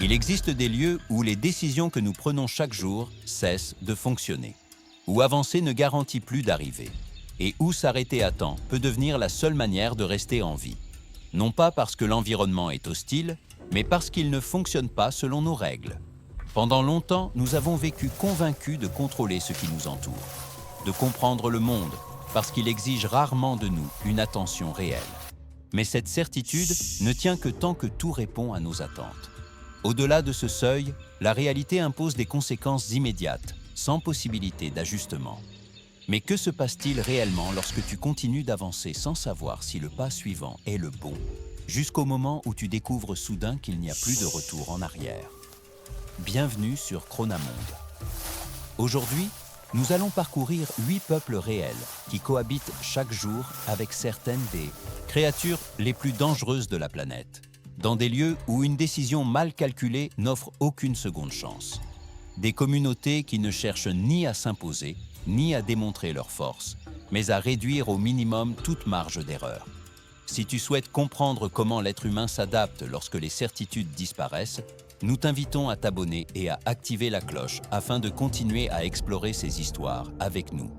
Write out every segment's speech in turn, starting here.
Il existe des lieux où les décisions que nous prenons chaque jour cessent de fonctionner, où avancer ne garantit plus d'arriver, et où s'arrêter à temps peut devenir la seule manière de rester en vie. Non pas parce que l'environnement est hostile, mais parce qu'il ne fonctionne pas selon nos règles. Pendant longtemps, nous avons vécu convaincus de contrôler ce qui nous entoure, de comprendre le monde, parce qu'il exige rarement de nous une attention réelle. Mais cette certitude ne tient que tant que tout répond à nos attentes. Au-delà de ce seuil, la réalité impose des conséquences immédiates, sans possibilité d'ajustement. Mais que se passe-t-il réellement lorsque tu continues d'avancer sans savoir si le pas suivant est le bon, jusqu'au moment où tu découvres soudain qu'il n'y a plus de retour en arrière? Bienvenue sur Chronamonde. Aujourd'hui, nous allons parcourir 8 peuples réels qui cohabitent chaque jour avec certaines des créatures les plus dangereuses de la planète, dans des lieux où une décision mal calculée n'offre aucune seconde chance. Des communautés qui ne cherchent ni à s'imposer, ni à démontrer leur force, mais à réduire au minimum toute marge d'erreur. Si tu souhaites comprendre comment l'être humain s'adapte lorsque les certitudes disparaissent, nous t'invitons à t'abonner et à activer la cloche afin de continuer à explorer ces histoires avec nous.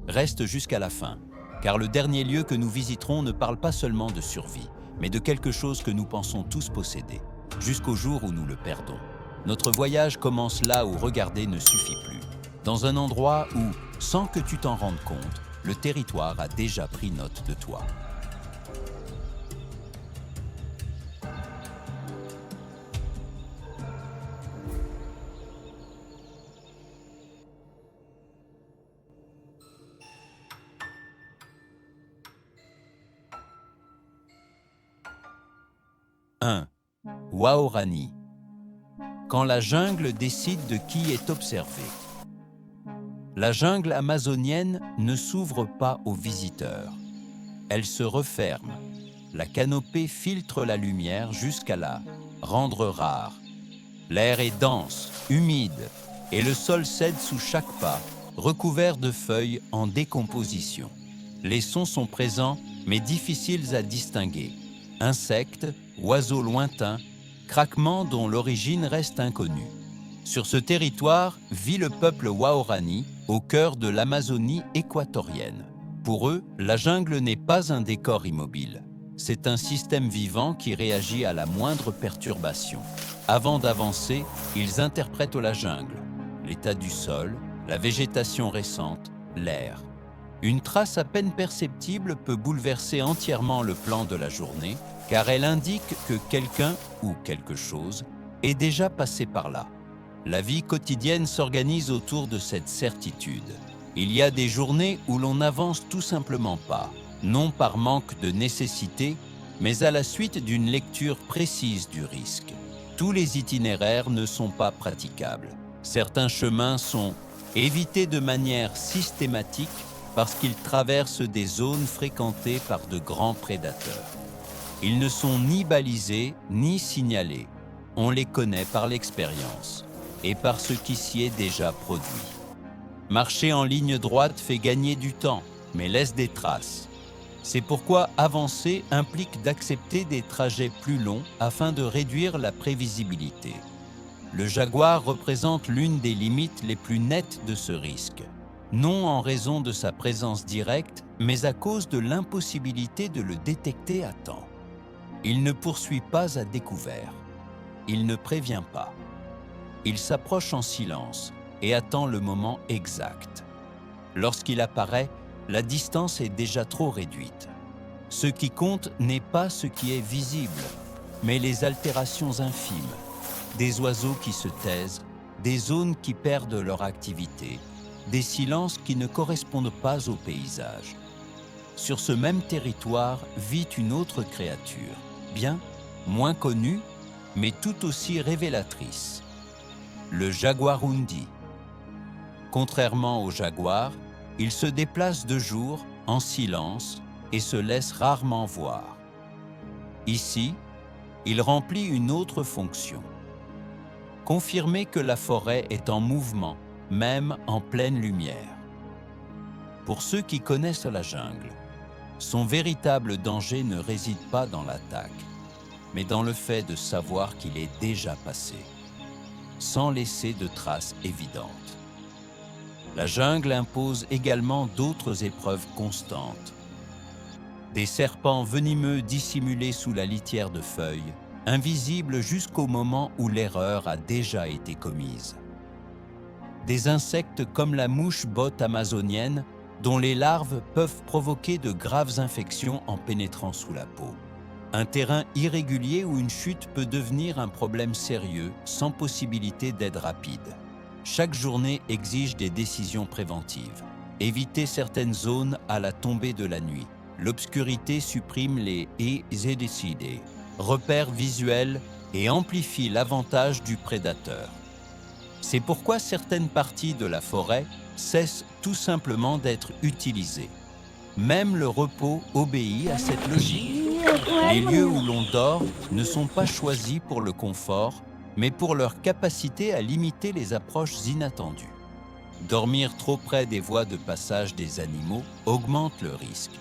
Reste jusqu'à la fin, car le dernier lieu que nous visiterons ne parle pas seulement de survie, mais de quelque chose que nous pensons tous posséder, jusqu'au jour où nous le perdons. Notre voyage commence là où regarder ne suffit plus, dans un endroit où, sans que tu t'en rendes compte, le territoire a déjà pris note de toi. « 1. Waorani. Quand la jungle décide de qui est observé. La jungle amazonienne ne s'ouvre pas aux visiteurs. Elle se referme. La canopée filtre la lumière jusqu'à la rendre rare. L'air est dense, humide, et le sol cède sous chaque pas, recouvert de feuilles en décomposition. Les sons sont présents, mais difficiles à distinguer. Insectes, oiseaux lointains, craquements dont l'origine reste inconnue. Sur ce territoire vit le peuple Waorani, au cœur de l'Amazonie équatorienne. Pour eux, la jungle n'est pas un décor immobile. C'est un système vivant qui réagit à la moindre perturbation. Avant d'avancer, ils interprètent la jungle, l'état du sol, la végétation récente, l'air. Une trace à peine perceptible peut bouleverser entièrement le plan de la journée, car elle indique que quelqu'un ou quelque chose est déjà passé par là. La vie quotidienne s'organise autour de cette certitude. Il y a des journées où l'on n'avance tout simplement pas, non par manque de nécessité, mais à la suite d'une lecture précise du risque. Tous les itinéraires ne sont pas praticables. Certains chemins sont évités de manière systématique parce qu'ils traversent des zones fréquentées par de grands prédateurs. Ils ne sont ni balisés ni signalés. On les connaît par l'expérience et par ce qui s'y est déjà produit. Marcher en ligne droite fait gagner du temps, mais laisse des traces. C'est pourquoi avancer implique d'accepter des trajets plus longs afin de réduire la prévisibilité. Le jaguar représente l'une des limites les plus nettes de ce risque. Non en raison de sa présence directe, mais à cause de l'impossibilité de le détecter à temps. Il ne poursuit pas à découvert. Il ne prévient pas. Il s'approche en silence et attend le moment exact. Lorsqu'il apparaît, la distance est déjà trop réduite. Ce qui compte n'est pas ce qui est visible, mais les altérations infimes, des oiseaux qui se taisent, des zones qui perdent leur activité, des silences qui ne correspondent pas au paysage. Sur ce même territoire vit une autre créature, bien moins connue, mais tout aussi révélatrice. Le jaguarundi. Contrairement au jaguar, il se déplace de jour, en silence, et se laisse rarement voir. Ici, il remplit une autre fonction. Confirmer que la forêt est en mouvement, même en pleine lumière. Pour ceux qui connaissent la jungle, son véritable danger ne réside pas dans l'attaque, mais dans le fait de savoir qu'il est déjà passé, sans laisser de traces évidentes. La jungle impose également d'autres épreuves constantes. Des serpents venimeux dissimulés sous la litière de feuilles, invisibles jusqu'au moment où l'erreur a déjà été commise. Des insectes comme la mouche-botte amazonienne, dont les larves peuvent provoquer de graves infections en pénétrant sous la peau. Un terrain irrégulier où une chute peut devenir un problème sérieux, sans possibilité d'aide rapide. Chaque journée exige des décisions préventives. Éviter certaines zones à la tombée de la nuit. L'obscurité supprime les décidés, repères visuels et amplifie l'avantage du prédateur. C'est pourquoi certaines parties de la forêt cessent tout simplement d'être utilisées. Même le repos obéit à cette logique. Les lieux où l'on dort ne sont pas choisis pour le confort, mais pour leur capacité à limiter les approches inattendues. Dormir trop près des voies de passage des animaux augmente le risque.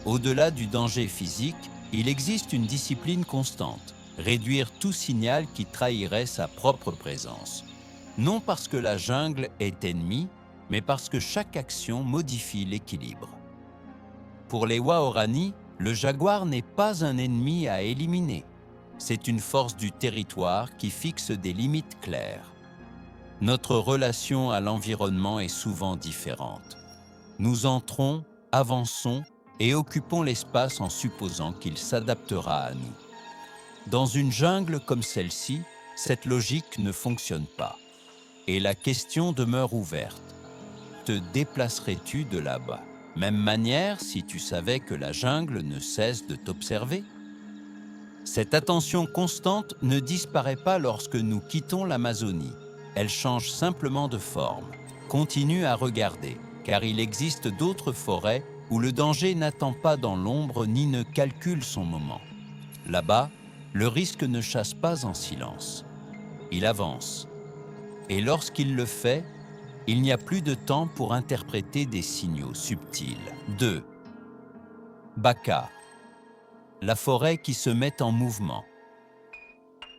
Au-delà du danger physique, il existe une discipline constante, réduire tout signal qui trahirait sa propre présence. Non parce que la jungle est ennemie, mais parce que chaque action modifie l'équilibre. Pour les Waorani, le jaguar n'est pas un ennemi à éliminer. C'est une force du territoire qui fixe des limites claires. Notre relation à l'environnement est souvent différente. Nous entrons, avançons et occupons l'espace en supposant qu'il s'adaptera à nous. Dans une jungle comme celle-ci, cette logique ne fonctionne pas. Et la question demeure ouverte. Te déplacerais-tu de là-bas? Même manière si tu savais que la jungle ne cesse de t'observer? Cette attention constante ne disparaît pas lorsque nous quittons l'Amazonie. Elle change simplement de forme. Continue à regarder, car il existe d'autres forêts où le danger n'attend pas dans l'ombre ni ne calcule son moment. Là-bas, le risque ne chasse pas en silence. Il avance. Et lorsqu'il le fait, il n'y a plus de temps pour interpréter des signaux subtils. 2. Baka. La forêt qui se met en mouvement.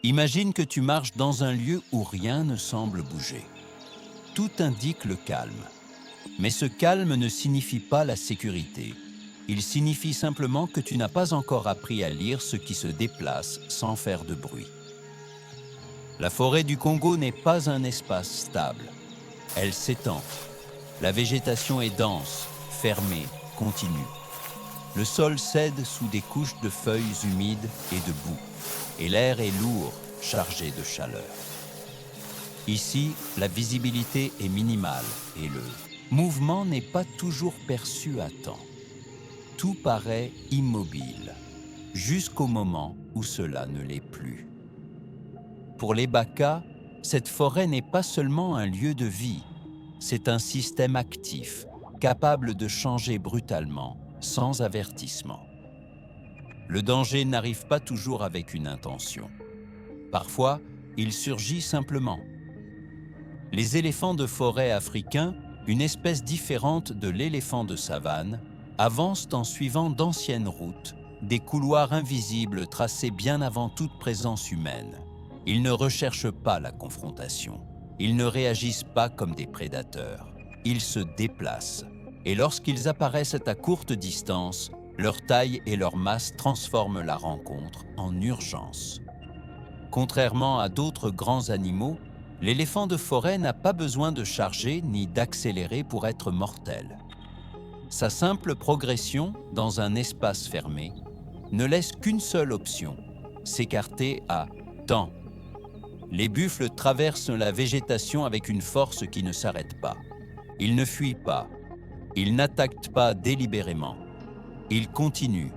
Imagine que tu marches dans un lieu où rien ne semble bouger. Tout indique le calme. Mais ce calme ne signifie pas la sécurité. Il signifie simplement que tu n'as pas encore appris à lire ce qui se déplace sans faire de bruit. La forêt du Congo n'est pas un espace stable. Elle s'étend. La végétation est dense, fermée, continue. Le sol cède sous des couches de feuilles humides et de boue, et l'air est lourd, chargé de chaleur. Ici, la visibilité est minimale et le mouvement n'est pas toujours perçu à temps. Tout paraît immobile, jusqu'au moment où cela ne l'est plus. Pour les Baka, cette forêt n'est pas seulement un lieu de vie, c'est un système actif, capable de changer brutalement, sans avertissement. Le danger n'arrive pas toujours avec une intention. Parfois, il surgit simplement. Les éléphants de forêt africains, une espèce différente de l'éléphant de savane, avancent en suivant d'anciennes routes, des couloirs invisibles tracés bien avant toute présence humaine. Ils ne recherchent pas la confrontation. Ils ne réagissent pas comme des prédateurs. Ils se déplacent. Et lorsqu'ils apparaissent à courte distance, leur taille et leur masse transforment la rencontre en urgence. Contrairement à d'autres grands animaux, l'éléphant de forêt n'a pas besoin de charger ni d'accélérer pour être mortel. Sa simple progression dans un espace fermé ne laisse qu'une seule option, s'écarter à temps. Les buffles traversent la végétation avec une force qui ne s'arrête pas. Ils ne fuient pas. Ils n'attaquent pas délibérément. Ils continuent.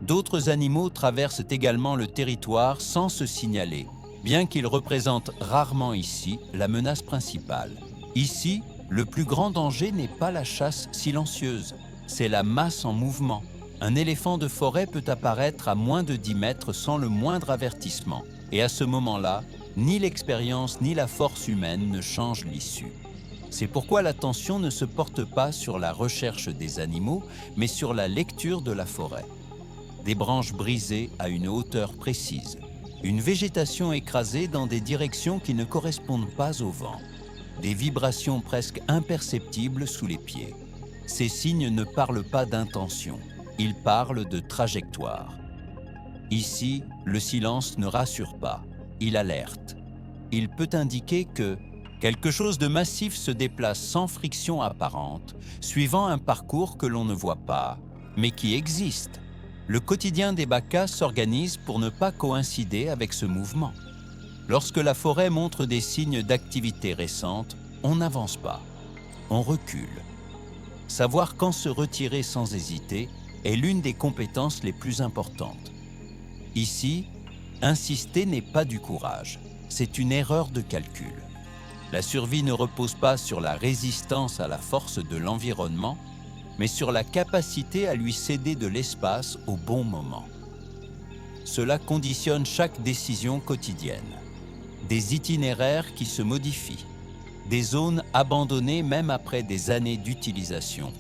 D'autres animaux traversent également le territoire sans se signaler, bien qu'ils représentent rarement ici la menace principale. Ici, le plus grand danger n'est pas la chasse silencieuse, c'est la masse en mouvement. Un éléphant de forêt peut apparaître à moins de 10 mètres sans le moindre avertissement. Et à ce moment-là, ni l'expérience ni la force humaine ne changent l'issue. C'est pourquoi l'attention ne se porte pas sur la recherche des animaux, mais sur la lecture de la forêt. des branches brisées à une hauteur précise, une végétation écrasée dans des directions qui ne correspondent pas au vent, des vibrations presque imperceptibles sous les pieds. Ces signes ne parlent pas d'intention, ils parlent de trajectoire. Ici, le silence ne rassure pas, il alerte. Il peut indiquer que quelque chose de massif se déplace sans friction apparente, suivant un parcours que l'on ne voit pas, mais qui existe. Le quotidien des Baka s'organise pour ne pas coïncider avec ce mouvement. Lorsque la forêt montre des signes d'activité récente, on n'avance pas, on recule. Savoir quand se retirer sans hésiter est l'une des compétences les plus importantes. Ici, insister n'est pas du courage, c'est une erreur de calcul. La survie ne repose pas sur la résistance à la force de l'environnement, mais sur la capacité à lui céder de l'espace au bon moment. Cela conditionne chaque décision quotidienne. Des itinéraires qui se modifient, des zones abandonnées même après des années d'utilisation,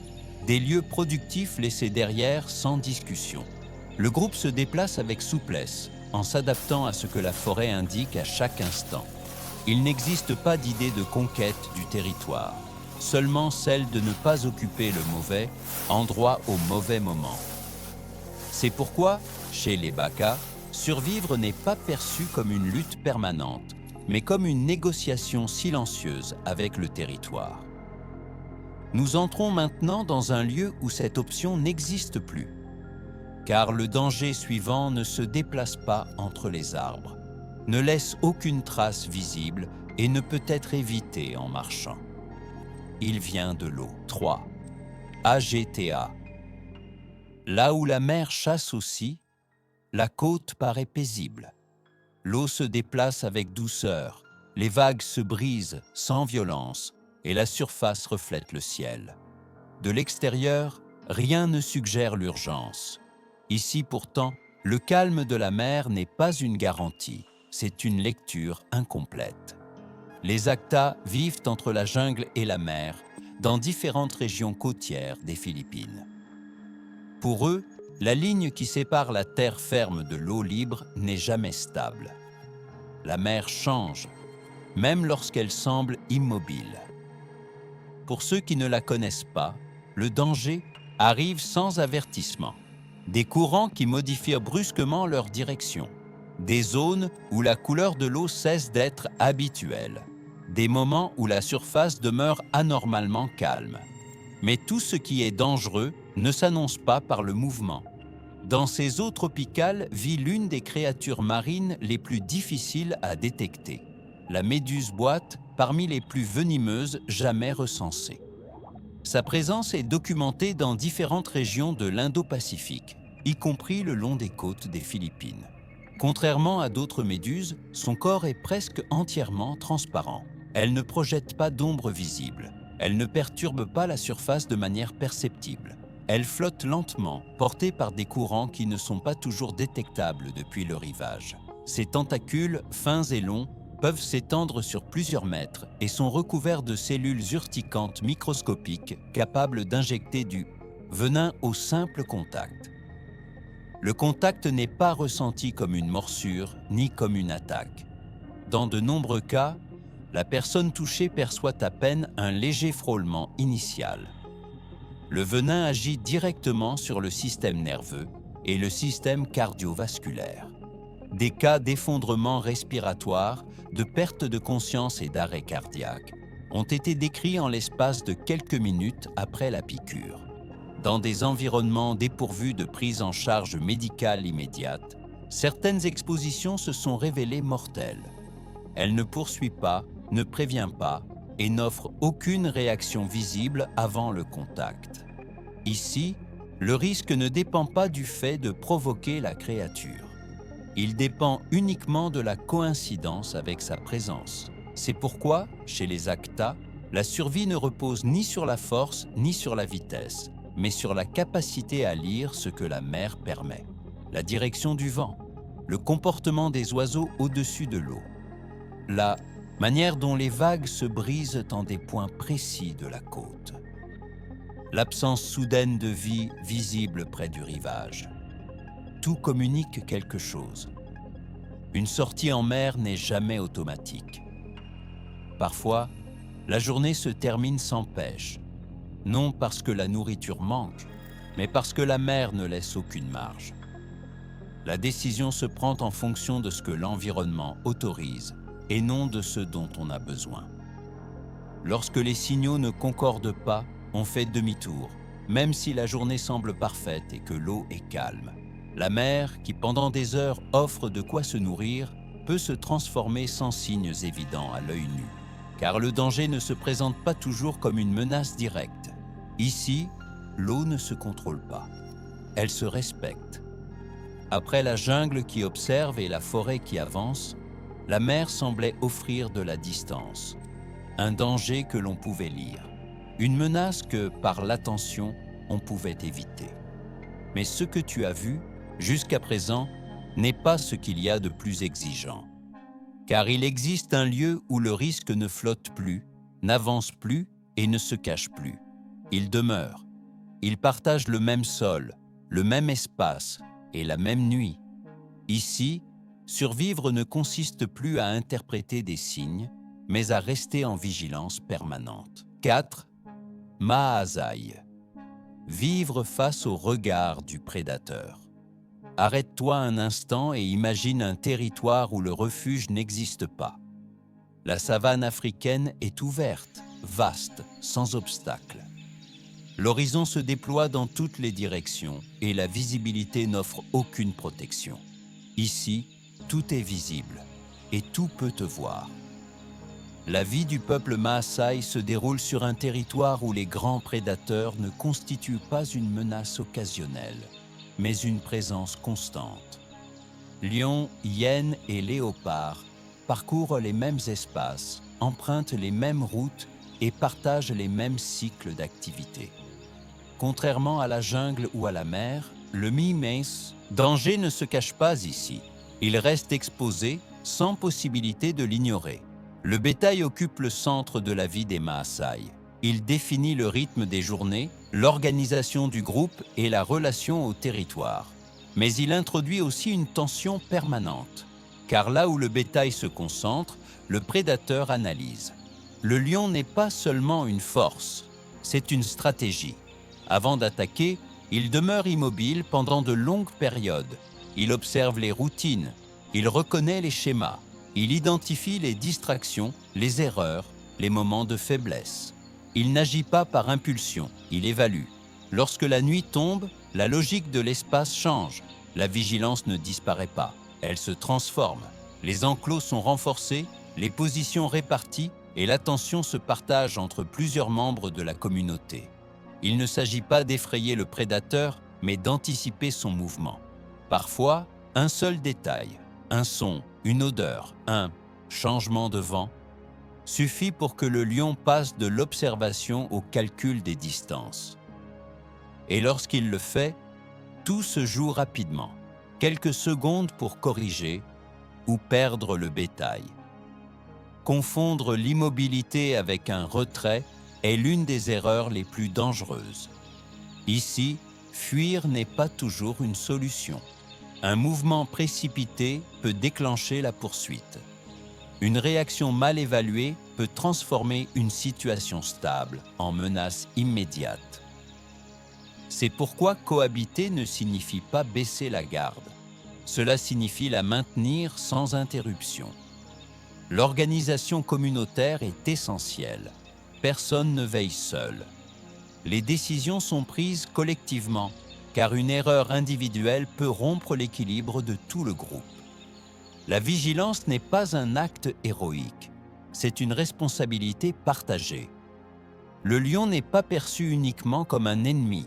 des lieux productifs laissés derrière sans discussion. Le groupe se déplace avec souplesse, en s'adaptant à ce que la forêt indique à chaque instant. Il n'existe pas d'idée de conquête du territoire, seulement celle de ne pas occuper le mauvais endroit au mauvais moment. C'est pourquoi, chez les Baka, survivre n'est pas perçu comme une lutte permanente, mais comme une négociation silencieuse avec le territoire. Nous entrons maintenant dans un lieu où cette option n'existe plus, car le danger suivant ne se déplace pas entre les arbres, ne laisse aucune trace visible et ne peut être évité en marchant. Il vient de l'eau. 3. AGTA. Là où la mer chasse aussi, la côte paraît paisible. L'eau se déplace avec douceur, les vagues se brisent sans violence et la surface reflète le ciel. De l'extérieur, rien ne suggère l'urgence. Ici pourtant, le calme de la mer n'est pas une garantie, c'est une lecture incomplète. Les Akta vivent entre la jungle et la mer, dans différentes régions côtières des Philippines. Pour eux, la ligne qui sépare la terre ferme de l'eau libre n'est jamais stable. La mer change, même lorsqu'elle semble immobile. Pour ceux qui ne la connaissent pas, le danger arrive sans avertissement. Des courants qui modifient brusquement leur direction, des zones où la couleur de l'eau cesse d'être habituelle, des moments où la surface demeure anormalement calme. Mais tout ce qui est dangereux ne s'annonce pas par le mouvement. Dans ces eaux tropicales vit l'une des créatures marines les plus difficiles à détecter, la méduse boîte parmi les plus venimeuses jamais recensées. Sa présence est documentée dans différentes régions de l'Indo-Pacifique, y compris le long des côtes des Philippines. Contrairement à d'autres méduses, son corps est presque entièrement transparent. Elle ne projette pas d'ombre visible. Elle ne perturbe pas la surface de manière perceptible. Elle flotte lentement, portée par des courants qui ne sont pas toujours détectables depuis le rivage. Ses tentacules, fins et longs, peuvent s'étendre sur plusieurs mètres et sont recouverts de cellules urticantes microscopiques capables d'injecter du venin au simple contact. Le contact n'est pas ressenti comme une morsure ni comme une attaque. Dans de nombreux cas, la personne touchée perçoit à peine un léger frôlement initial. Le venin agit directement sur le système nerveux et le système cardiovasculaire. Des cas d'effondrement respiratoire, de perte de conscience et d'arrêt cardiaque ont été décrits en l'espace de quelques minutes après la piqûre. Dans des environnements dépourvus de prise en charge médicale immédiate, certaines expositions se sont révélées mortelles. Elle ne poursuit pas, ne prévient pas et n'offre aucune réaction visible avant le contact. Ici, le risque ne dépend pas du fait de provoquer la créature. Il dépend uniquement de la coïncidence avec sa présence. C'est pourquoi, chez les Akta, la survie ne repose ni sur la force ni sur la vitesse, mais sur la capacité à lire ce que la mer permet. La direction du vent, le comportement des oiseaux au-dessus de l'eau, la manière dont les vagues se brisent en des points précis de la côte, l'absence soudaine de vie visible près du rivage. tout communique quelque chose. Une sortie en mer n'est jamais automatique. Parfois, la journée se termine sans pêche, non parce que la nourriture manque, mais parce que la mer ne laisse aucune marge. La décision se prend en fonction de ce que l'environnement autorise et non de ce dont on a besoin. Lorsque les signaux ne concordent pas, on fait demi-tour, même si la journée semble parfaite et que l'eau est calme. La mer, qui pendant des heures offre de quoi se nourrir, peut se transformer sans signes évidents à l'œil nu, car le danger ne se présente pas toujours comme une menace directe. Ici, l'eau ne se contrôle pas, elle se respecte. Après la jungle qui observe et la forêt qui avance, la mer semblait offrir de la distance, un danger que l'on pouvait lire, une menace que, par l'attention, on pouvait éviter. Mais ce que tu as vu, jusqu'à présent, n'est pas ce qu'il y a de plus exigeant. Car il existe un lieu où le risque ne flotte plus, n'avance plus et ne se cache plus. Il demeure. Il partage le même sol, le même espace et la même nuit. Ici, survivre ne consiste plus à interpréter des signes, mais à rester en vigilance permanente. 4. Mahazai. Vivre face au regard du prédateur. Arrête-toi un instant et imagine un territoire où le refuge n'existe pas. La savane africaine est ouverte, vaste, sans obstacle. L'horizon se déploie dans toutes les directions et la visibilité n'offre aucune protection. Ici, tout est visible et tout peut te voir. La vie du peuple Maasai se déroule sur un territoire où les grands prédateurs ne constituent pas une menace occasionnelle, mais une présence constante. Lions, hyènes et léopards parcourent les mêmes espaces, empruntent les mêmes routes et partagent les mêmes cycles d'activité. Contrairement à la jungle ou à la mer, le mi-mess, danger ne se cache pas ici. Il reste exposé sans possibilité de l'ignorer. Le bétail occupe le centre de la vie des Maasai. Il définit le rythme des journées, l'organisation du groupe et la relation au territoire. Mais il introduit aussi une tension permanente, car là où le bétail se concentre, le prédateur analyse. Le lion n'est pas seulement une force, c'est une stratégie. Avant d'attaquer, il demeure immobile pendant de longues périodes. Il observe les routines, il reconnaît les schémas, il identifie les distractions, les erreurs, les moments de faiblesse. Il n'agit pas par impulsion, il évalue. Lorsque la nuit tombe, la logique de l'espace change. La vigilance ne disparaît pas, elle se transforme. Les enclos sont renforcés, les positions réparties et l'attention se partage entre plusieurs membres de la communauté. Il ne s'agit pas d'effrayer le prédateur, mais d'anticiper son mouvement. Parfois, un seul détail, un son, une odeur, un changement de vent, suffit pour que le lion passe de l'observation au calcul des distances. Et lorsqu'il le fait, tout se joue rapidement, quelques secondes pour corriger ou perdre le bétail. Confondre l'immobilité avec un retrait est l'une des erreurs les plus dangereuses. Ici, fuir n'est pas toujours une solution. Un mouvement précipité peut déclencher la poursuite. Une réaction mal évaluée peut transformer une situation stable en menace immédiate. C'est pourquoi cohabiter ne signifie pas baisser la garde. Cela signifie la maintenir sans interruption. L'organisation communautaire est essentielle. Personne ne veille seul. Les décisions sont prises collectivement, car une erreur individuelle peut rompre l'équilibre de tout le groupe. La vigilance n'est pas un acte héroïque, c'est une responsabilité partagée. Le lion n'est pas perçu uniquement comme un ennemi,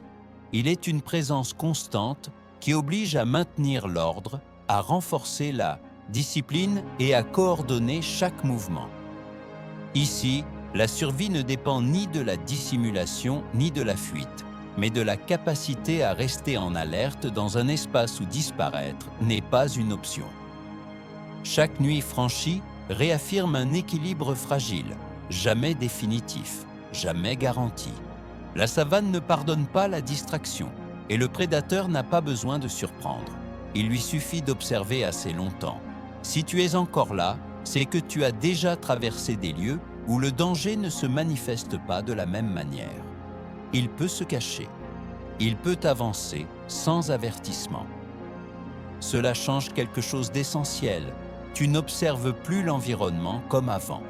il est une présence constante qui oblige à maintenir l'ordre, à renforcer la discipline et à coordonner chaque mouvement. Ici, la survie ne dépend ni de la dissimulation ni de la fuite, mais de la capacité à rester en alerte dans un espace où disparaître n'est pas une option. Chaque nuit franchie réaffirme un équilibre fragile, jamais définitif, jamais garanti. La savane ne pardonne pas la distraction et le prédateur n'a pas besoin de surprendre. Il lui suffit d'observer assez longtemps. Si tu es encore là, c'est que tu as déjà traversé des lieux où le danger ne se manifeste pas de la même manière. Il peut se cacher. Il peut avancer sans avertissement. Cela change quelque chose d'essentiel. Tu n'observes plus l'environnement comme avant.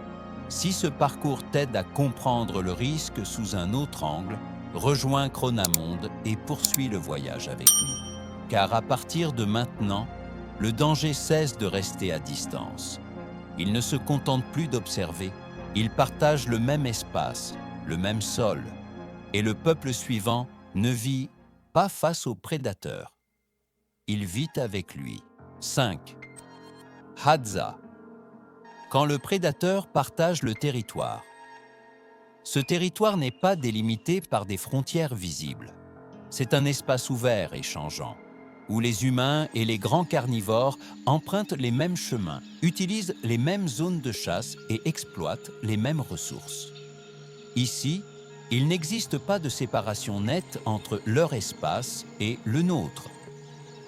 Si ce parcours t'aide à comprendre le risque sous un autre angle, rejoins Chronamonde et poursuis le voyage avec nous. Car à partir de maintenant, le danger cesse de rester à distance. Il ne se contente plus d'observer, il partage le même espace, le même sol. Et le peuple suivant ne vit pas face au prédateur. Il vit avec lui. 5. Hadza. Quand le prédateur partage le territoire. Ce territoire n'est pas délimité par des frontières visibles. C'est un espace ouvert et changeant, où les humains et les grands carnivores empruntent les mêmes chemins, utilisent les mêmes zones de chasse et exploitent les mêmes ressources. Ici, il n'existe pas de séparation nette entre leur espace et le nôtre.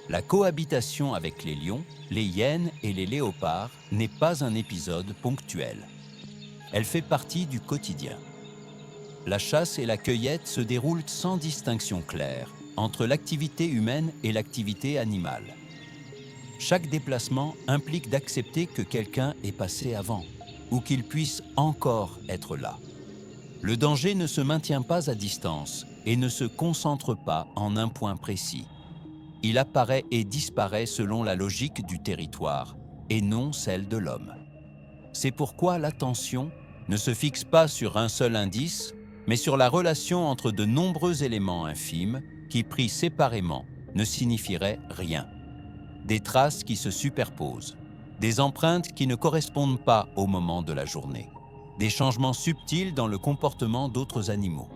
La cohabitation avec les lions, les hyènes et les léopards n'est pas un épisode ponctuel. Elle fait partie du quotidien. La chasse et la cueillette se déroulent sans distinction claire entre l'activité humaine et l'activité animale. Chaque déplacement implique d'accepter que quelqu'un est passé avant ou qu'il puisse encore être là. Le danger ne se maintient pas à distance et ne se concentre pas en un point précis. Il apparaît et disparaît selon la logique du territoire et non celle de l'homme. C'est pourquoi l'attention ne se fixe pas sur un seul indice, mais sur la relation entre de nombreux éléments infimes qui, pris séparément, ne signifieraient rien. Des traces qui se superposent, des empreintes qui ne correspondent pas au moment de la journée, des changements subtils dans le comportement d'autres animaux.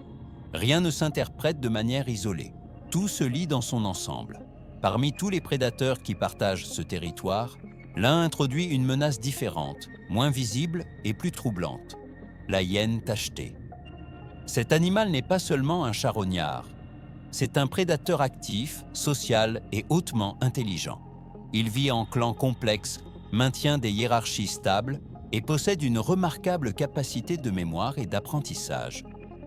Rien ne s'interprète de manière isolée, tout se lie dans son ensemble. Parmi tous les prédateurs qui partagent ce territoire, l'un introduit une menace différente, moins visible et plus troublante, la hyène tachetée. Cet animal n'est pas seulement un charognard, c'est un prédateur actif, social et hautement intelligent. Il vit en clans complexes, maintient des hiérarchies stables et possède une remarquable capacité de mémoire et d'apprentissage.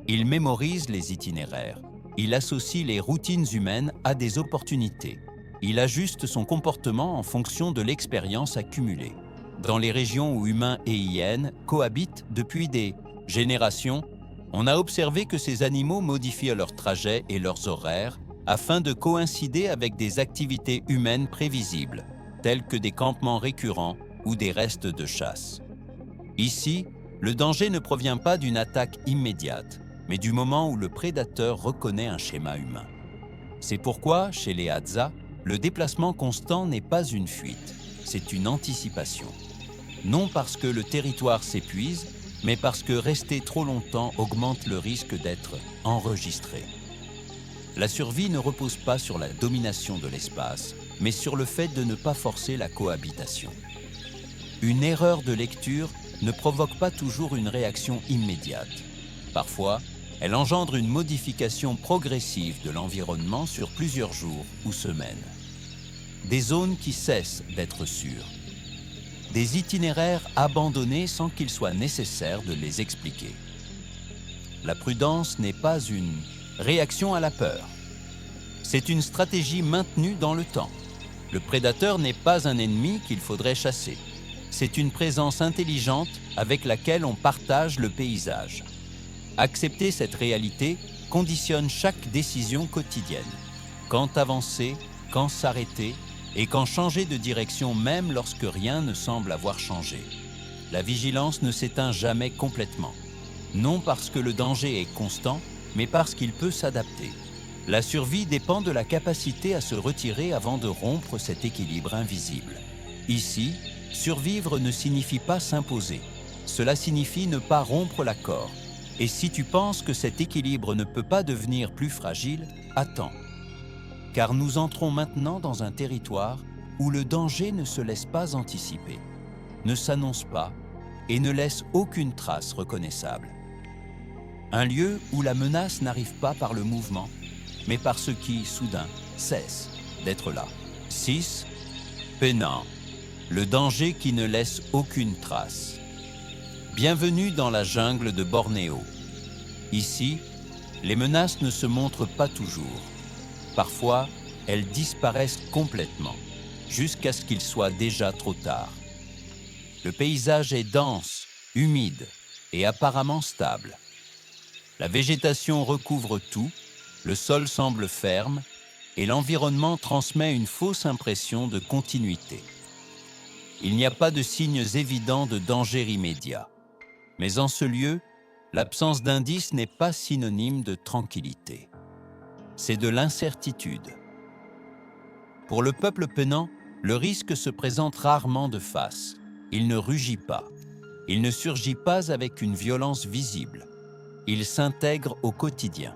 Il mémorise les itinéraires. Il associe les routines humaines à des opportunités. Il ajuste son comportement en fonction de l'expérience accumulée. Dans les régions où humains et hyènes cohabitent depuis des générations, on a observé que ces animaux modifient leurs trajets et leurs horaires afin de coïncider avec des activités humaines prévisibles, telles que des campements récurrents ou des restes de chasse. Ici, le danger ne provient pas d'une attaque immédiate, mais du moment où le prédateur reconnaît un schéma humain. C'est pourquoi, chez les Hadza, le déplacement constant n'est pas une fuite, c'est une anticipation. Non parce que le territoire s'épuise, mais parce que rester trop longtemps augmente le risque d'être enregistré. La survie ne repose pas sur la domination de l'espace, mais sur le fait de ne pas forcer la cohabitation. Une erreur de lecture ne provoque pas toujours une réaction immédiate. Parfois, elle engendre une modification progressive de l'environnement sur plusieurs jours ou semaines. Des zones qui cessent d'être sûres. Des itinéraires abandonnés sans qu'il soit nécessaire de les expliquer. La prudence n'est pas une réaction à la peur. C'est une stratégie maintenue dans le temps. Le prédateur n'est pas un ennemi qu'il faudrait chasser. C'est une présence intelligente avec laquelle on partage le paysage. Accepter cette réalité conditionne chaque décision quotidienne. Quand avancer, quand s'arrêter et quand changer de direction même lorsque rien ne semble avoir changé. La vigilance ne s'éteint jamais complètement. Non parce que le danger est constant, mais parce qu'il peut s'adapter. La survie dépend de la capacité à se retirer avant de rompre cet équilibre invisible. Ici, survivre ne signifie pas s'imposer. Cela signifie ne pas rompre l'accord. Et si tu penses que cet équilibre ne peut pas devenir plus fragile, attends. Car nous entrons maintenant dans un territoire où le danger ne se laisse pas anticiper, ne s'annonce pas et ne laisse aucune trace reconnaissable. Un lieu où la menace n'arrive pas par le mouvement, mais par ce qui, soudain, cesse d'être là. 6. Penang, le danger qui ne laisse aucune trace. Bienvenue dans la jungle de Bornéo. Ici, les menaces ne se montrent pas toujours. Parfois, elles disparaissent complètement, jusqu'à ce qu'il soit déjà trop tard. Le paysage est dense, humide et apparemment stable. La végétation recouvre tout, le sol semble ferme et l'environnement transmet une fausse impression de continuité. Il n'y a pas de signes évidents de danger immédiat. Mais en ce lieu, l'absence d'indices n'est pas synonyme de tranquillité. C'est de l'incertitude. Pour le peuple penant, le risque se présente rarement de face. Il ne rugit pas. Il ne surgit pas avec une violence visible. Il s'intègre au quotidien.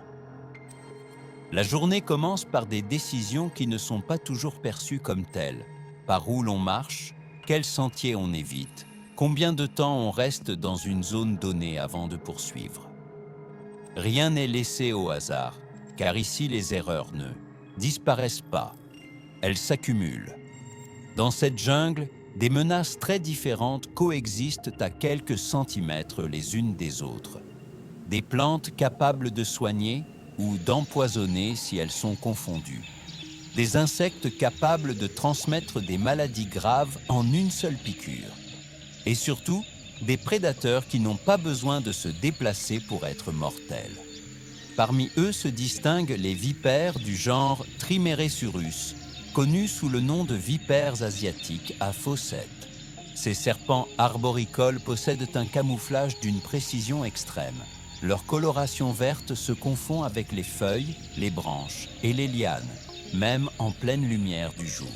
La journée commence par des décisions qui ne sont pas toujours perçues comme telles. Par où l'on marche, quel sentier on évite, combien de temps on reste dans une zone donnée avant de poursuivre. Rien n'est laissé au hasard, car ici les erreurs ne disparaissent pas, elles s'accumulent. Dans cette jungle, des menaces très différentes coexistent à quelques centimètres les unes des autres. Des plantes capables de soigner ou d'empoisonner si elles sont confondues. Des insectes capables de transmettre des maladies graves en une seule piqûre. Et surtout, des prédateurs qui n'ont pas besoin de se déplacer pour être mortels. Parmi eux se distinguent les vipères du genre Trimeresurus, connus sous le nom de vipères asiatiques à fossettes. Ces serpents arboricoles possèdent un camouflage d'une précision extrême. Leur coloration verte se confond avec les feuilles, les branches et les lianes, même en pleine lumière du jour.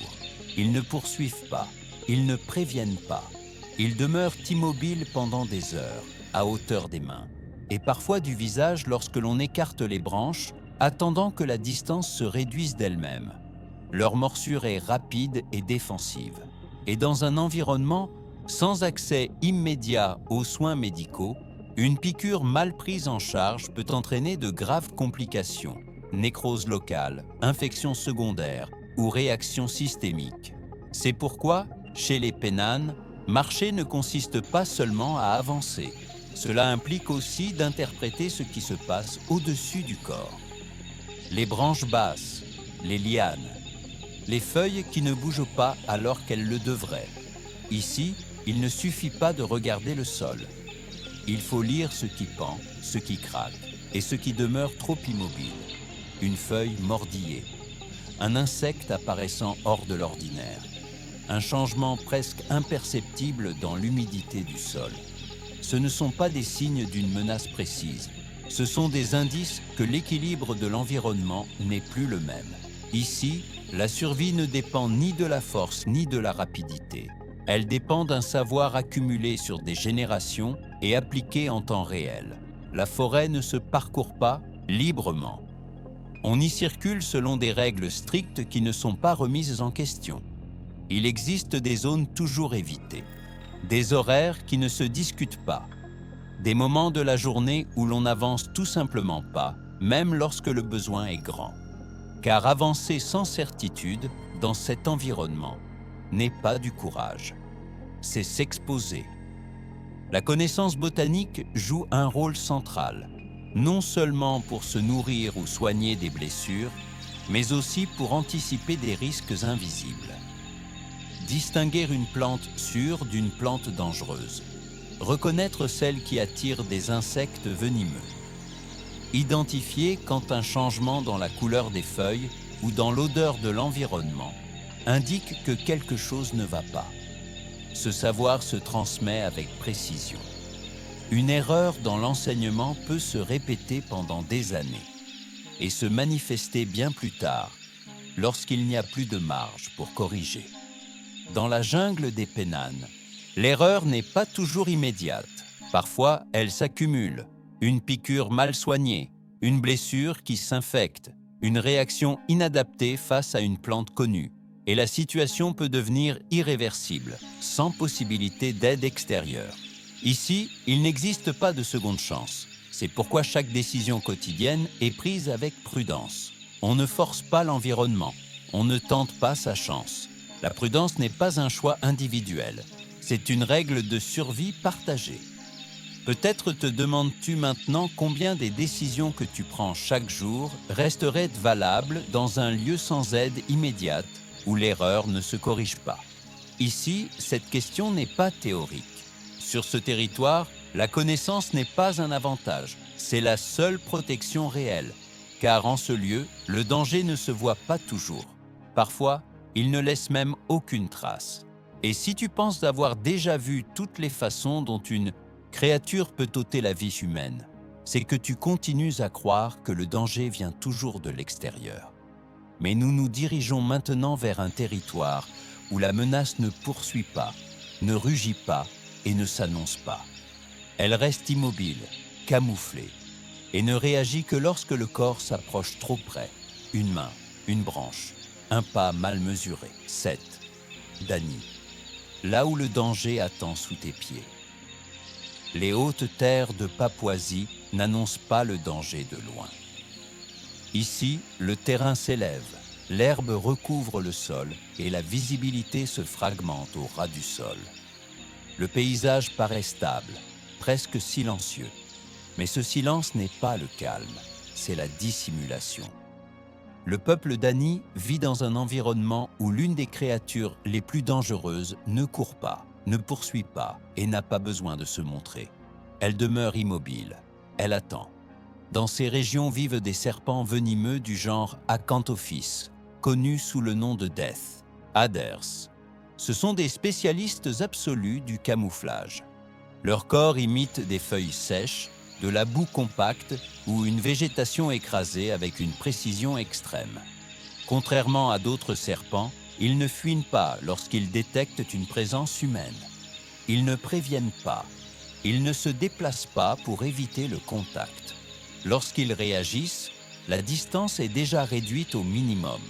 Ils ne poursuivent pas, ils ne préviennent pas. Ils demeurent immobiles pendant des heures, à hauteur des mains, et parfois du visage lorsque l'on écarte les branches, attendant que la distance se réduise d'elle-même. Leur morsure est rapide et défensive. Et dans un environnement sans accès immédiat aux soins médicaux, une piqûre mal prise en charge peut entraîner de graves complications, nécrose locale, infection secondaire ou réaction systémique. C'est pourquoi, chez les Penanes, marcher ne consiste pas seulement à avancer. Cela implique aussi d'interpréter ce qui se passe au-dessus du corps. Les branches basses, les lianes, les feuilles qui ne bougent pas alors qu'elles le devraient. Ici, il ne suffit pas de regarder le sol. Il faut lire ce qui pend, ce qui craque et ce qui demeure trop immobile. Une feuille mordillée, un insecte apparaissant hors de l'ordinaire, un changement presque imperceptible dans l'humidité du sol. Ce ne sont pas des signes d'une menace précise, ce sont des indices que l'équilibre de l'environnement n'est plus le même. Ici, la survie ne dépend ni de la force ni de la rapidité. Elle dépend d'un savoir accumulé sur des générations et appliqué en temps réel. La forêt ne se parcourt pas librement. On y circule selon des règles strictes qui ne sont pas remises en question. Il existe des zones toujours évitées, des horaires qui ne se discutent pas, des moments de la journée où l'on n'avance tout simplement pas, même lorsque le besoin est grand. Car avancer sans certitude dans cet environnement n'est pas du courage, c'est s'exposer. La connaissance botanique joue un rôle central, non seulement pour se nourrir ou soigner des blessures, mais aussi pour anticiper des risques invisibles. Distinguer une plante sûre d'une plante dangereuse. Reconnaître celle qui attire des insectes venimeux. Identifier quand un changement dans la couleur des feuilles ou dans l'odeur de l'environnement indique que quelque chose ne va pas. Ce savoir se transmet avec précision. Une erreur dans l'enseignement peut se répéter pendant des années et se manifester bien plus tard, lorsqu'il n'y a plus de marge pour corriger. Dans la jungle des Penanes, l'erreur n'est pas toujours immédiate. Parfois, elle s'accumule. Une piqûre mal soignée, une blessure qui s'infecte, une réaction inadaptée face à une plante connue. Et la situation peut devenir irréversible, sans possibilité d'aide extérieure. Ici, il n'existe pas de seconde chance. C'est pourquoi chaque décision quotidienne est prise avec prudence. On ne force pas l'environnement. on ne tente pas sa chance. La prudence n'est pas un choix individuel, c'est une règle de survie partagée. Peut-être te demandes-tu maintenant combien des décisions que tu prends chaque jour resteraient valables dans un lieu sans aide immédiate où l'erreur ne se corrige pas. Ici, cette question n'est pas théorique. Sur ce territoire, la connaissance n'est pas un avantage, c'est la seule protection réelle, car en ce lieu, le danger ne se voit pas toujours. Parfois, il ne laisse même aucune trace. Et si tu penses avoir déjà vu toutes les façons dont une créature peut ôter la vie humaine, c'est que tu continues à croire que le danger vient toujours de l'extérieur. Mais nous nous dirigeons maintenant vers un territoire où la menace ne poursuit pas, ne rugit pas et ne s'annonce pas. Elle reste immobile, camouflée, et ne réagit que lorsque le corps s'approche trop près. Une main, une branche, un pas mal mesuré. 7. Dany. Là où le danger attend sous tes pieds. Les hautes terres de Papouasie n'annoncent pas le danger de loin. Ici, le terrain s'élève, l'herbe recouvre le sol et la visibilité se fragmente au ras du sol. Le paysage paraît stable, presque silencieux. Mais ce silence n'est pas le calme, c'est la dissimulation. Le peuple Dany vit dans un environnement où l'une des créatures les plus dangereuses ne court pas, ne poursuit pas et n'a pas besoin de se montrer. Elle demeure immobile, elle attend. Dans ces régions vivent des serpents venimeux du genre Acanthopsis, connus sous le nom de Death, Adders. Ce sont des spécialistes absolus du camouflage. Leur corps imite des feuilles sèches, de la boue compacte ou une végétation écrasée avec une précision extrême. Contrairement à d'autres serpents, ils ne fuient pas lorsqu'ils détectent une présence humaine. Ils ne préviennent pas. Ils ne se déplacent pas pour éviter le contact. Lorsqu'ils réagissent, la distance est déjà réduite au minimum.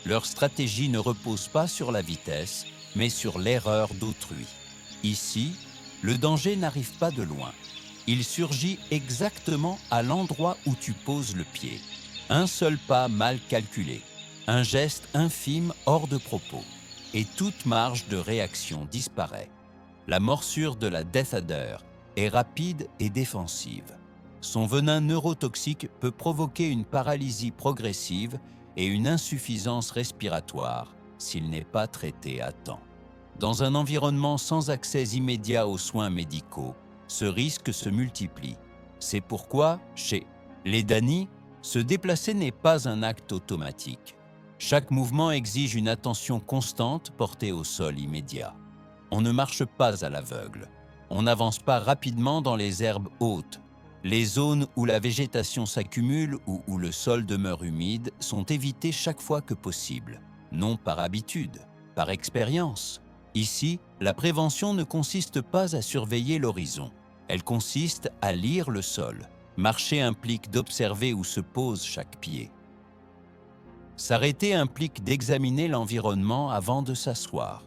Leur stratégie ne repose pas sur la vitesse, mais sur l'erreur d'autrui. Ici, le danger n'arrive pas de loin. Il surgit exactement à l'endroit où tu poses le pied. Un seul pas mal calculé, un geste infime hors de propos, et toute marge de réaction disparaît. La morsure de la Death Adder est rapide et défensive. Son venin neurotoxique peut provoquer une paralysie progressive et une insuffisance respiratoire s'il n'est pas traité à temps. Dans un environnement sans accès immédiat aux soins médicaux, ce risque se multiplie. C'est pourquoi, chez les Dany, se déplacer n'est pas un acte automatique. Chaque mouvement exige une attention constante portée au sol immédiat. On ne marche pas à l'aveugle. On n'avance pas rapidement dans les herbes hautes. Les zones où la végétation s'accumule ou où le sol demeure humide sont évitées chaque fois que possible. Non par habitude, par expérience. Ici, la prévention ne consiste pas à surveiller l'horizon. Elle consiste à lire le sol. Marcher implique d'observer où se pose chaque pied. S'arrêter implique d'examiner l'environnement avant de s'asseoir.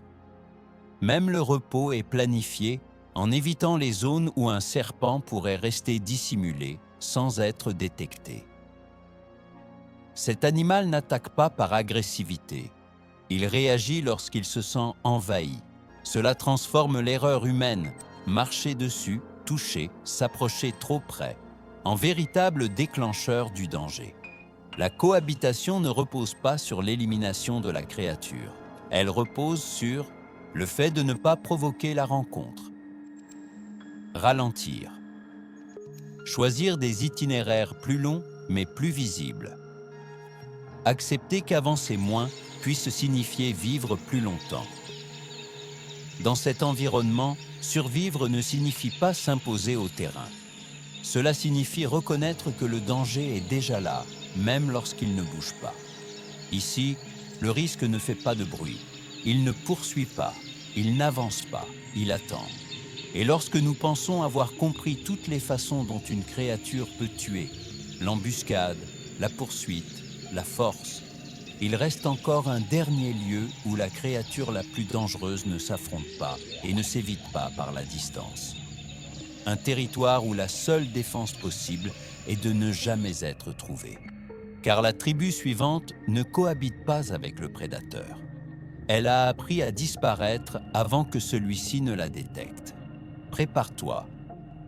Même le repos est planifié en évitant les zones où un serpent pourrait rester dissimulé sans être détecté. Cet animal n'attaque pas par agressivité. Il réagit lorsqu'il se sent envahi. Cela transforme l'erreur humaine, marcher dessus, toucher, s'approcher trop près, en véritable déclencheur du danger. La cohabitation ne repose pas sur l'élimination de la créature. Elle repose sur le fait de ne pas provoquer la rencontre. Ralentir. Choisir des itinéraires plus longs mais plus visibles. Accepter qu'avancer moins puisse signifier vivre plus longtemps. Dans cet environnement, survivre ne signifie pas s'imposer au terrain. Cela signifie reconnaître que le danger est déjà là, même lorsqu'il ne bouge pas. Ici, le risque ne fait pas de bruit. Il ne poursuit pas, il n'avance pas, il attend. Et lorsque nous pensons avoir compris toutes les façons dont une créature peut tuer, l'embuscade, la poursuite, la force, il reste encore un dernier lieu où la créature la plus dangereuse ne s'affronte pas et ne s'évite pas par la distance. Un territoire où la seule défense possible est de ne jamais être trouvé. car la tribu suivante ne cohabite pas avec le prédateur. Elle a appris à disparaître avant que celui-ci ne la détecte. Prépare-toi.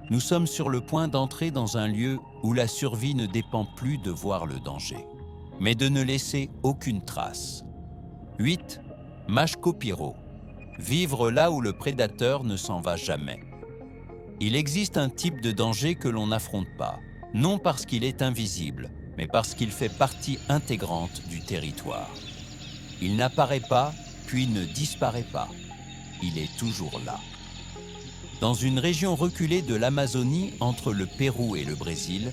Nous sommes sur le point d'entrer dans un lieu où la survie ne dépend plus de voir le danger, mais de ne laisser aucune trace. 8. Mashco-Piro. Vivre là où le prédateur ne s'en va jamais. Il existe un type de danger que l'on n'affronte pas, non parce qu'il est invisible, mais parce qu'il fait partie intégrante du territoire. Il n'apparaît pas, puis ne disparaît pas. Il est toujours là. Dans une région reculée de l'Amazonie entre le Pérou et le Brésil,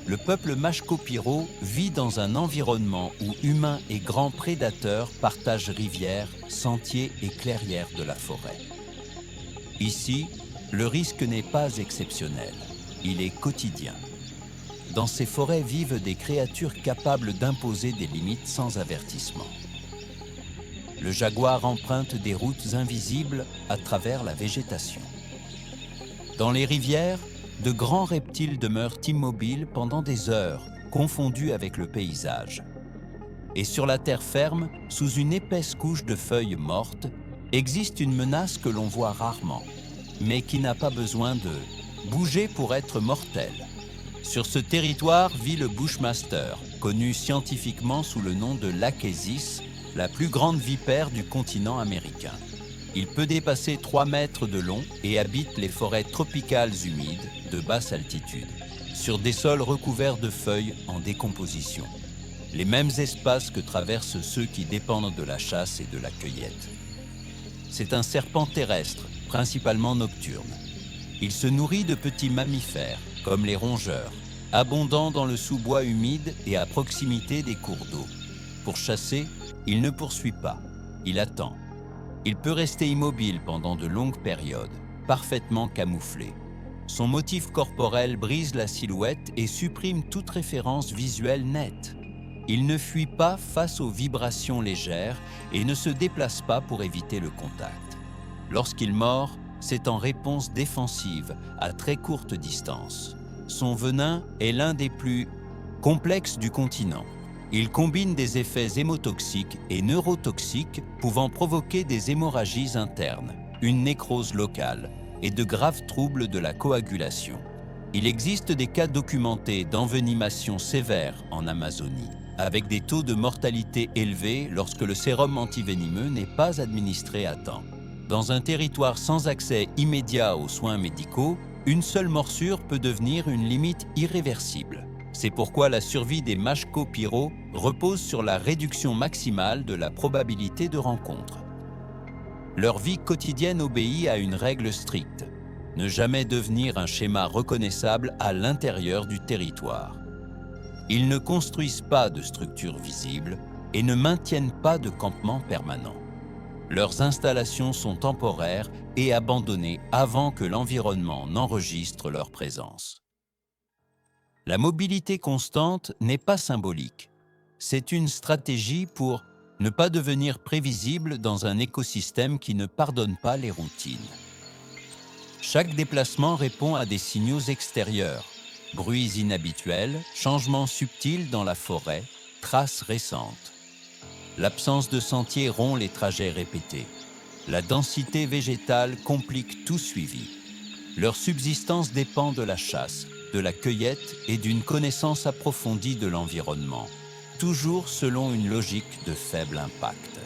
le peuple Mashco-Piro vit dans un environnement où humains et grands prédateurs partagent rivières, sentiers et clairières de la forêt. Ici, le risque n'est pas exceptionnel, il est quotidien. Dans ces forêts vivent des créatures capables d'imposer des limites sans avertissement. Le jaguar emprunte des routes invisibles à travers la végétation. Dans les rivières, de grands reptiles demeurent immobiles pendant des heures, confondus avec le paysage. Et sur la terre ferme, sous une épaisse couche de feuilles mortes, existe une menace que l'on voit rarement, mais qui n'a pas besoin de bouger pour être mortelle. Sur ce territoire vit le Bushmaster, connu scientifiquement sous le nom de l'Achesis, la plus grande vipère du continent américain. Il peut dépasser 3 mètres de long et habite les forêts tropicales humides de basse altitude, sur des sols recouverts de feuilles en décomposition. Les mêmes espaces que traversent ceux qui dépendent de la chasse et de la cueillette. C'est un serpent terrestre, principalement nocturne. Il se nourrit de petits mammifères, comme les rongeurs, abondant dans le sous-bois humide et à proximité des cours d'eau. Pour chasser, il ne poursuit pas, il attend. Il peut rester immobile pendant de longues périodes, parfaitement camouflé. Son motif corporel brise la silhouette et supprime toute référence visuelle nette. Il ne fuit pas face aux vibrations légères et ne se déplace pas pour éviter le contact. Lorsqu'il mord, c'est en réponse défensive à très courte distance. Son venin est l'un des plus complexes du continent. Il combine des effets hémotoxiques et neurotoxiques pouvant provoquer des hémorragies internes, une nécrose locale et de graves troubles de la coagulation. Il existe des cas documentés d'envenimation sévère en Amazonie, avec des taux de mortalité élevés lorsque le sérum antivenimeux n'est pas administré à temps. Dans un territoire sans accès immédiat aux soins médicaux, une seule morsure peut devenir une limite irréversible. C'est pourquoi la survie des Mashco-Piro repose sur la réduction maximale de la probabilité de rencontre. Leur vie quotidienne obéit à une règle stricte: ne jamais devenir un schéma reconnaissable à l'intérieur du territoire. Ils ne construisent pas de structures visibles et ne maintiennent pas de campement permanent. Leurs installations sont temporaires et abandonnées avant que l'environnement n'enregistre leur présence. La mobilité constante n'est pas symbolique. C'est une stratégie pour ne pas devenir prévisible dans un écosystème qui ne pardonne pas les routines. Chaque déplacement répond à des signaux extérieurs, bruits inhabituels, changements subtils dans la forêt, traces récentes. L'absence de sentiers rompt les trajets répétés. La densité végétale complique tout suivi. Leur subsistance dépend de la chasse, de la cueillette et d'une connaissance approfondie de l'environnement, toujours selon une logique de faible impact.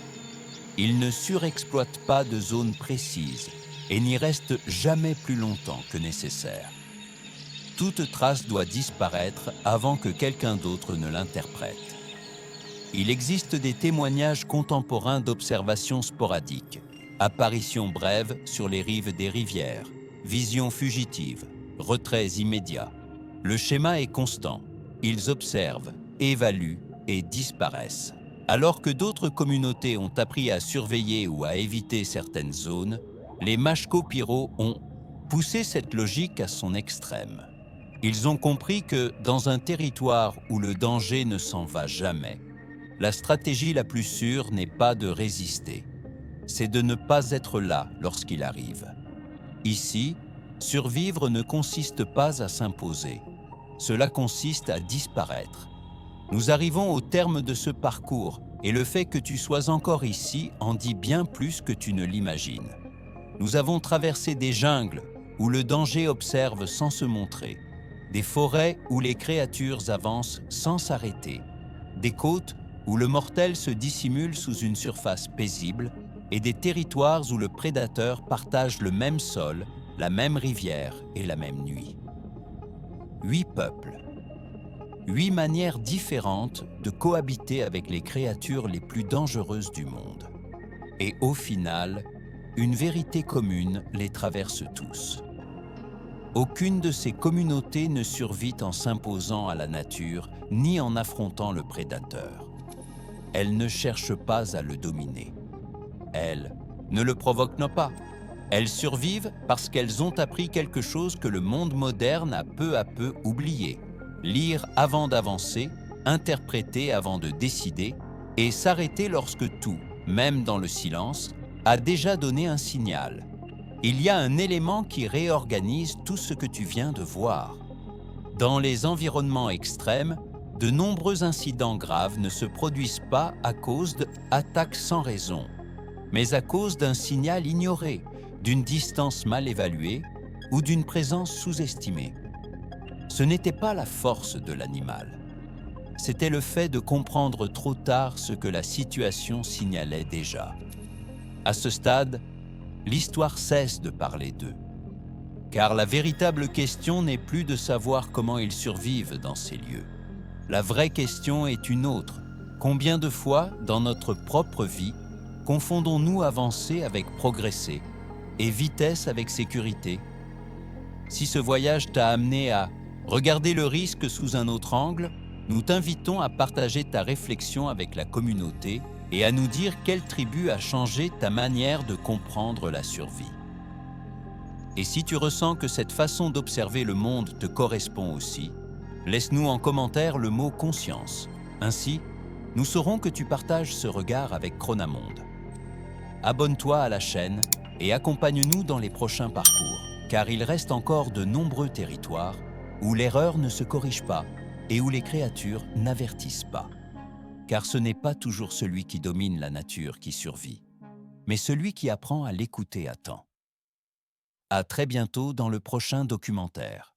Ils ne surexploitent pas de zones précises et n'y restent jamais plus longtemps que nécessaire. Toute trace doit disparaître avant que quelqu'un d'autre ne l'interprète. Il existe des témoignages contemporains d'observations sporadiques, apparitions brèves sur les rives des rivières, visions fugitives, retraits immédiats. Le schéma est constant. Ils observent, évaluent et disparaissent. Alors que d'autres communautés ont appris à surveiller ou à éviter certaines zones, les Mashco-Piro ont poussé cette logique à son extrême. Ils ont compris que, dans un territoire où le danger ne s'en va jamais, la stratégie la plus sûre n'est pas de résister, c'est de ne pas être là lorsqu'il arrive. Ici, survivre ne consiste pas à s'imposer, cela consiste à disparaître. Nous arrivons au terme de ce parcours et le fait que tu sois encore ici en dit bien plus que tu ne l'imagines. Nous avons traversé des jungles où le danger observe sans se montrer, des forêts où les créatures avancent sans s'arrêter, des côtes où le mortel se dissimule sous une surface paisible et des territoires où le prédateur partage le même sol, la même rivière et la même nuit. 8 peuples. 8 manières différentes de cohabiter avec les créatures les plus dangereuses du monde. Et au final, une vérité commune les traverse tous. Aucune de ces communautés ne survit en s'imposant à la nature ni en affrontant le prédateur. Elles ne cherchent pas à le dominer. Elles ne le provoquent pas. Elles survivent parce qu'elles ont appris quelque chose que le monde moderne a peu à peu oublié. Lire avant d'avancer, interpréter avant de décider et s'arrêter lorsque tout, même dans le silence, a déjà donné un signal. Il y a un élément qui réorganise tout ce que tu viens de voir. Dans les environnements extrêmes, de nombreux incidents graves ne se produisent pas à cause d'attaques sans raison, mais à cause d'un signal ignoré, d'une distance mal évaluée ou d'une présence sous-estimée. Ce n'était pas la force de l'animal. C'était le fait de comprendre trop tard ce que la situation signalait déjà. À ce stade, l'histoire cesse de parler d'eux. Car la véritable question n'est plus de savoir comment ils survivent dans ces lieux. La vraie question est une autre. Combien de fois, dans notre propre vie, confondons-nous avancer avec progresser et vitesse avec sécurité? Si ce voyage t'a amené à regarder le risque sous un autre angle, nous t'invitons à partager ta réflexion avec la communauté et à nous dire quelle tribu a changé ta manière de comprendre la survie. Et si tu ressens que cette façon d'observer le monde te correspond aussi, laisse-nous en commentaire le mot « conscience ». Ainsi, nous saurons que tu partages ce regard avec Chronamonde. Abonne-toi à la chaîne et accompagne-nous dans les prochains parcours, car il reste encore de nombreux territoires où l'erreur ne se corrige pas et où les créatures n'avertissent pas. Car ce n'est pas toujours celui qui domine la nature qui survit, mais celui qui apprend à l'écouter à temps. À très bientôt dans le prochain documentaire.